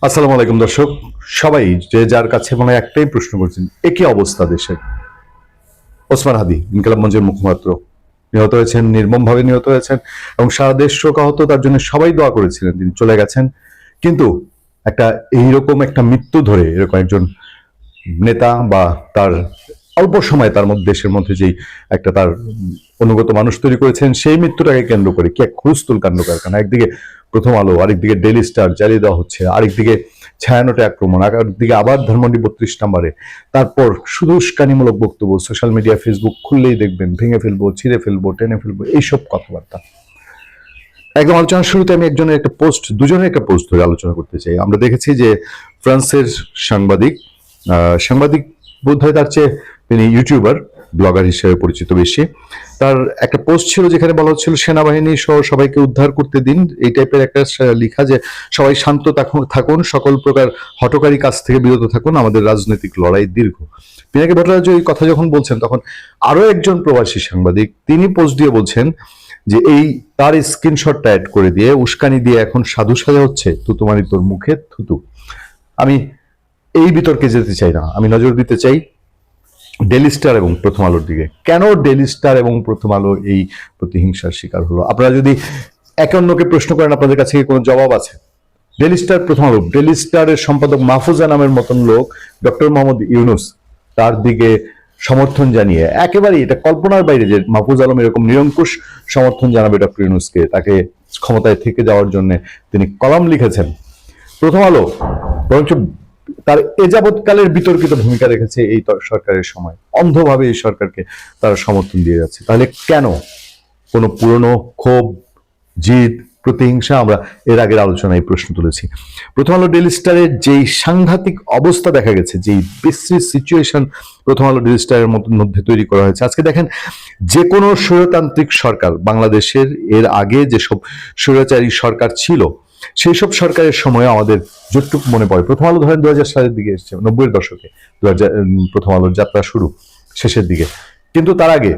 আসসালামু আলাইকুম দর্শক, সবাই যে যার কাছে মনে হয় একটাই প্রশ্ন করছেন, একই অবস্থা দেশের। ওসমান হাদি ইনকিলাব মঞ্চের মুখপাত্র নিহত হয়েছেন, নির্মমভাবে নিহত হয়েছেন এবং সারা দেশ শোকাহত। তার জন্য সবাই দোয়া করেছিলেন, তিনি চলে গেছেন। কিন্তু একটা এইরকম একটা মৃত্যু ধরে এরকম একজন নেতা বা তার অল্প সময় তার মধ্যে দেশের মধ্যে যেই একটা তার অনুগত মানুষ তৈরি করেছেন, সেই মৃত্যুটাকে কেন্দ্র করে কি এক হুলস্থুল কাণ্ড কারখানা। একদিকে প্রথম আলো, আরেকদিকে ডেইলি স্টার জ্বালিয়ে দেওয়া হচ্ছে, আরেকদিকে ছায়ানটে আক্রমণ, আরেকদিকে আবার ধানমন্ডি 32 নম্বরে। তারপর শুধু উস্কানিমূলক বক্তব্য, সোশ্যাল মিডিয়া ফেসবুক খুললেই দেখবেন ভেঙে ফেলবো, ছিঁড়ে ফেলবো, টেনে ফেলবো, এইসব কথাবার্তা। একদম আলোচনার শুরুতে আমি একজনের একটা পোস্ট, দুজনের একটা পোস্ট ধরে আলোচনা করতে চাই। আমরা দেখেছি যে ফ্রান্সের সাংবাদিক, সাংবাদিক বোধহয় তার চেয়ে তিনি ইউটিউবার, ব্লগার হিসেবে পরিচিত বেশি। তার একটা পোস্ট ছিল যেখানে বলা হচ্ছিল সেনাবাহিনী সহ সবাইকে উদ্ধার করতে দিন, এই টাইপের একটা লেখা যে সবাই শান্ত থাকুন, সকল প্রকার হঠকারী কাজ থেকে বিরত থাকুন, আমাদের রাজনৈতিক লড়াই দীর্ঘ। পিনাকি ভট্টাচার্য এই কথা যখন বলছেন, তখন আরো একজন প্রবাসী সাংবাদিক তিনি পোস্ট দিয়ে বলছেন যে এই তার স্ক্রিনশটটা অ্যাড করে দিয়ে উস্কানি দিয়ে এখন সাধু সাজা হচ্ছে, তুতুমারি তোর মুখে থুতু। আমি এই বিতর্কে যেতে চাই না, আমি নজর দিতে চাই ডেইলি স্টার এবং প্রথম আলোর দিকে। কেন ডেইলি স্টার এবং প্রথম আলো এই প্রতিহিংসার শিকার হলো? আপনারা যদি একে অন্যকে প্রশ্ন করেন, আপনাদের কাছে কি কোনো জবাব আছে? ডেইলি স্টার, প্রথম আলো, ডেইলি স্টারের সম্পাদক মাহফুজা নামের মতন লোক ডক্টর মোহাম্মদ ইউনুস তার দিকে সমর্থন জানিয়ে, একেবারেই এটা কল্পনার বাইরে যে মাহফুজ আলম এরকম নিরঙ্কুশ সমর্থন জানাবে ডক্টর ইউনুসকে, তাকে ক্ষমতায় থেকে যাওয়ার জন্য তিনি কলাম লিখেছেন। প্রথম আলো বরঞ্চ তার এযাবৎকালের বিতর্কিত ভূমিকা রেখেছে এই সরকারের সময়, অন্ধভাবে এই সরকারকে তারা সমর্থন দিয়ে যাচ্ছে। তাহলে কেন? কোনো পুরনো ক্ষোভ, জিদ, প্রতিহিংসা? আমরা এর আগের আলোচনায় প্রশ্ন তুলেছি। প্রথম আলো ডেইলি স্টারের যেই সাংঘাতিক অবস্থা দেখা গেছে, যেই বিশ্রী সিচুয়েশন প্রথম আলো ডেইলি স্টারের মধ্যে তৈরি করা হয়েছে। আজকে দেখেন, যে কোনো স্বৈরতান্ত্রিক সরকার বাংলাদেশের, এর আগে যেসব স্বৈরাচারী সরকার ছিল, সেই সব সরকারের সময় আমাদের যতটুকু মনে পড়ে, প্রথম আলো ধরেন 2000 সালের দিকে এসছে, 90-এর দশকে 2000 প্রথম আলোর যাত্রা শুরু শেষের দিকে। কিন্তু তার আগে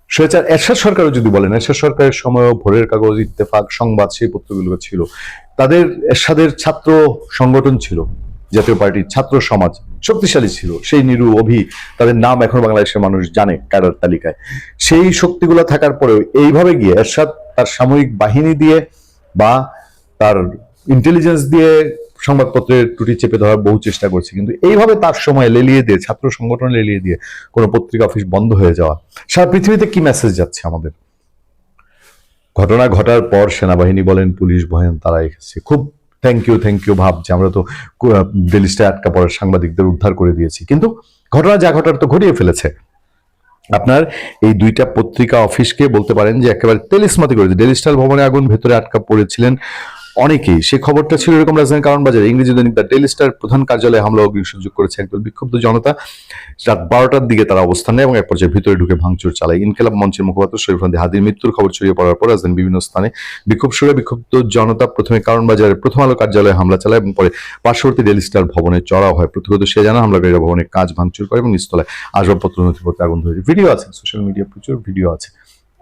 স্বৈরাচার এরশাদ সরকারও যদি বলেন, এরশাদ সরকারের সময়ও ভোরের কাগজ, ইত্তেফাক, সংবাদ, সেই পত্রগুলো ছিল। তাদের এরশাদের ছাত্র সংগঠন ছিল, জাতীয় পার্টির ছাত্র সমাজ শক্তিশালী ছিল, সেই নিরু অভি, তাদের নাম এখন বাংলাদেশের মানুষ জানে ক্যাডার তালিকায়। সেই শক্তিগুলো থাকার পরেও এইভাবে গিয়ে এরশাদ তার সামরিক বাহিনী দিয়ে বা তার ইন্টেলিজেন্স দিয়ে সংবাদপত্রের ত্রুটি চেপে ধরার বহু চেষ্টা করছে, কিন্তু এইভাবে তার সময় লেলিয়ে দিয়ে, ছাত্র সংগঠন লেলিয়ে দিয়ে কোনো পত্রিকা অফিস বন্ধ হয়ে যাওয়া, সারা পৃথিবীতে কি মেসেজ যাচ্ছে আমাদের? ঘটনা ঘটার পর সেনাবাহিনী বলেন, পুলিশ বলেন, তারা এসেছে, খুব থ্যাংক ইউ ভাব যে আমরা তো ডেইলি স্টারে আটকা পড়ার সাংবাদিকদের উদ্ধার করে দিয়েছি। কিন্তু ঘটনা যা ঘটার তো ঘটিয়ে ফেলেছে। আপনার এই দুইটা পত্রিকা অফিসকে বলতে পারেন যে একেবারে তেলিসমাতি করেছে। ডেইলি স্টার ভবনে আগুন, ভেতরে আটকা পড়েছিলেন অনেকেই। সে খবরটা ছিল এরকম, রাজধানীর কারণ বাজারে ইংরেজি দৈনিক দ্য ডেইলি স্টার প্রধান কার্যালয়ে হামলা ও অগ্নিসংযোগ করেছে একদল বিক্ষুব্ধ জনতা। রাত 12টার দিকে তারা অবস্থান নেয় এবং এক পর্যায়ে ভিতরে ঢুকে ভাঙচুর চালায়। ইনকিলাব মঞ্চের মুখপাত্র শরীফ হাদির মৃত্যুর খবর ছড়িয়ে পড়ার পর রাজধানীর বিভিন্ন স্থানে বিক্ষোভ শুরু হয়। বিক্ষুব্ধ জনতা প্রথমে কারণ বাজারের প্রথম আলো কার্যালয়ে হামলা চালায় এবং পরে পার্শ্ববর্তী ডেইলি স্টার ভবনে চড়াও হয়। প্রত্যক্ষদর্শী সে জানা, হামলাকারীরা ভবনের কাজ ভাঙচুর করে এবং নিচতলায় আসবাবপত্র, নথিপত্রে আগুন ধরে। ভিডিও আছে, সোশ্যাল মিডিয়া প্রচুর ভিডিও আছে।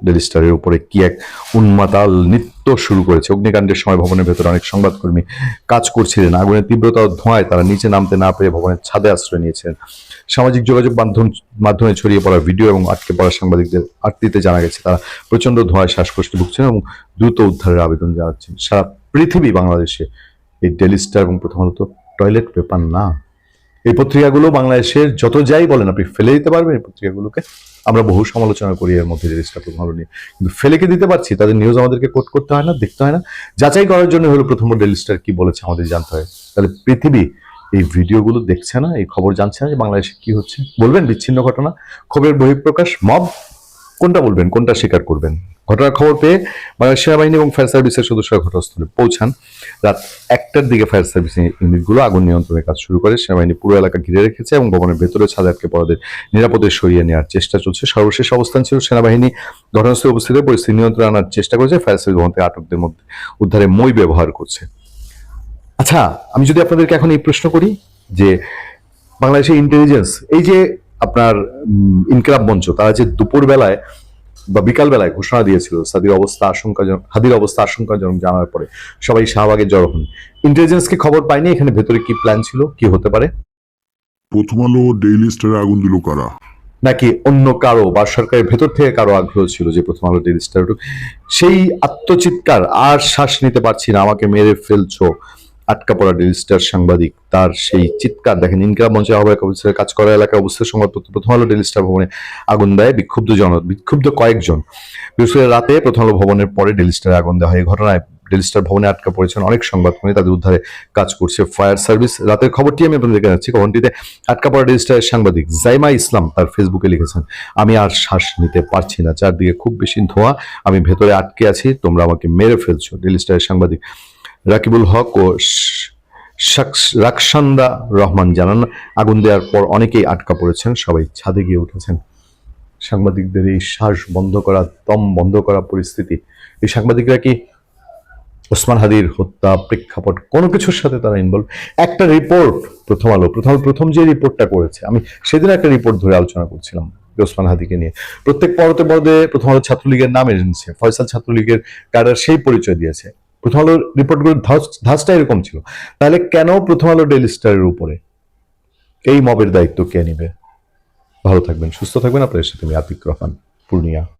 ডেইলি স্টারের উপরে কি এক উন্মাতাল নৃত্য শুরু করেছে। অগ্নিকাণ্ডের সময় ভবনের ভেতরে অনেক সংবাদকর্মী কাজ করছিলেন। আগুনের তীব্রতা ও ধোঁয়ায় তারা নিচে নামতে না পেরে ভবনের ছাদে আশ্রয় নিয়েছেন। সামাজিক যোগাযোগ মাধ্যমে ছড়িয়ে পড়া ভিডিও এবং আটকে পড়া সাংবাদিকদের আটটিতে জানা গেছে তারা প্রচন্ড ধোঁয়ায় শ্বাসকষ্টে ভুগছেন এবং দ্রুত উদ্ধারের আবেদন জানাচ্ছেন। সারা পৃথিবী বাংলাদেশে এই ডেইলি স্টার এবং প্রথম আলো তো টয়লেট পেপার না। এই পত্রিকাগুলো বাংলাদেশের যত যাই বলেন, আপনি ফেলে দিতে পারবেন এই পত্রিকাগুলোকে। আমরা বহু সমালোচনা করি এর মধ্যে ডেইলি স্টার প্রথম আলো নিয়ে, কিন্তু ফেলে কি দিতে পারছি? তাদের নিউজ আমাদেরকে কোট করতে হয় না, দেখতে হয় না? যাচাই করার জন্য হলো প্রথম ডেইলি স্টার কি বলেছে আমাদের জানতে হয়। তাহলে পৃথিবী এই ভিডিওগুলো দেখছে না, এই খবর জানছে না যে বাংলাদেশে কি হচ্ছে? বলবেন বিচ্ছিন্ন ঘটনা, ক্ষোভের বহিঃপ্রকাশ, মব, কোনটা বলবেন, কোনটা স্বীকার করবেন? ঘটনার খবর পেয়ে বাংলাদেশ সেনাবাহিনী এবং ফায়ার সার্ভিসের সদস্যরা ঘটনাস্থলে পৌঁছান। রাত 1টার দিকে ফায়ার সার্ভিস ইউনিটগুলো আগুন নিয়ন্ত্রণের কাজ শুরু করে। সেনাবাহিনী পুরো এলাকা ঘিরে রেখেছে এবং ভবনের ভেতরে ছাদে আটকে পড়াদের নিরাপদে সরিয়ে নেওয়ার চেষ্টা চলছে। সর্বশেষ অবস্থান ছিল সেনাবাহিনী ঘটনাস্থলে উপস্থিত হয়ে পরিস্থিতি নিয়ন্ত্রণে আনার চেষ্টা করেছে। ফায়ার সার্ভিস ভবন থেকে আটকদের মধ্যে উদ্ধারে মই ব্যবহার করছে। আচ্ছা, আমি যদি আপনাদেরকে এখন এই প্রশ্ন করি যে বাংলাদেশের ইন্টেলিজেন্স, এই যে আপনার ইনকিলাব মঞ্চ, তারা যে দুপুর বেলায় বা বিকালবেলায় ঘোষণা দিয়েছিল হাদির অবস্থা আশঙ্কাজনক জানার পরে সবাই শাহবাগে জড়ো হন। ইন্টেলিজেন্স কি খবর পায়নি এখানে ভেতরে কি প্ল্যান ছিল, কি হতে পারে? প্রথম আলো ডেইলি স্টারে আগুন দিল কারা? নাকি অন্য কারো বা সরকারের ভেতর থেকে কারো আগ্রহ ছিল যে প্রথম আলো ডেইলি স্টার সেই আত্মচিৎকার, আর শ্বাস নিতে পারছি না, আমাকে মেরে ফেলছো, আটকা পড়া ডেইলি স্টার সাংবাদিক, তার সেই চিৎকার দেখেন। ইনকিলাব মঞ্চের আহ্বায়ক অফিসের কাজ করা এলাকার অবস্থা সংবাদপত্র প্রথম আলো ডেইলি স্টার ভবনে আগুন দেয় বিক্ষুব্ধ কয়েকজন। বৃহস্পতিবার রাতে প্রথম আলো ভবনের পরে ডেইলি স্টারে আগুন দেওয়া হয়। এই ঘটনায় ডেইলি স্টার ভবনে আটকা পড়েছেন অনেক সংবাদকর্মী, তাদের উদ্ধারে কাজ করছে ফায়ার সার্ভিস। রাতের খবরটি আমি আপনাদের দেখে যাচ্ছি। খবরটিতে আটকা পড়া ডেইলি স্টারের সাংবাদিক জাইমা ইসলাম তার ফেসবুকে লিখেছেন, আমি আর শ্বাস নিতে পারছি না, চারদিকে খুব বেশি ধোঁয়া, আমি ভেতরে আটকে আছি, তোমরা আমাকে মেরে ফেলছো। ডেইলি স্টারের সাংবাদিক রাকিবুল হক ও রাকসান্দা রহমান জানান, আগুন দেওয়ার পর অনেকেই আটকা পড়েছেন, সবাই ছাদে গিয়ে উঠেছেন। সাংবাদিকদের এই শ্বাস বন্ধ করা, দম বন্ধ করা পরিস্থিতি, এই সাংবাদিকরা কি ওসমান হাদির হত্যা প্রেক্ষাপট কোনো কিছুর সাথে তারা ইনভলভ? একটা রিপোর্ট প্রথম যে রিপোর্টটা করেছে, আমি সেদিন একটা রিপোর্ট ধরে আলোচনা করছিলাম ওসমান হাদিকে নিয়ে, প্রত্যেক পরতে প্রথম আলো ছাত্রলীগের নাম এনেছে, ফয়সাল ছাত্রলীগের কারার সেই পরিচয় দিয়েছে। প্রথম আলোর রিপোর্টগুলোর ধাঁচটা এরকম ছিল। তাহলে কেন প্রথম আলো ডেইলি স্টারের উপরে এই মবের দায়িত্ব কে নিবে? ভালো থাকবেন, সুস্থ থাকবেন। আপনাদের সাথে আমি আতিক রহমান, পূর্ণিয়া।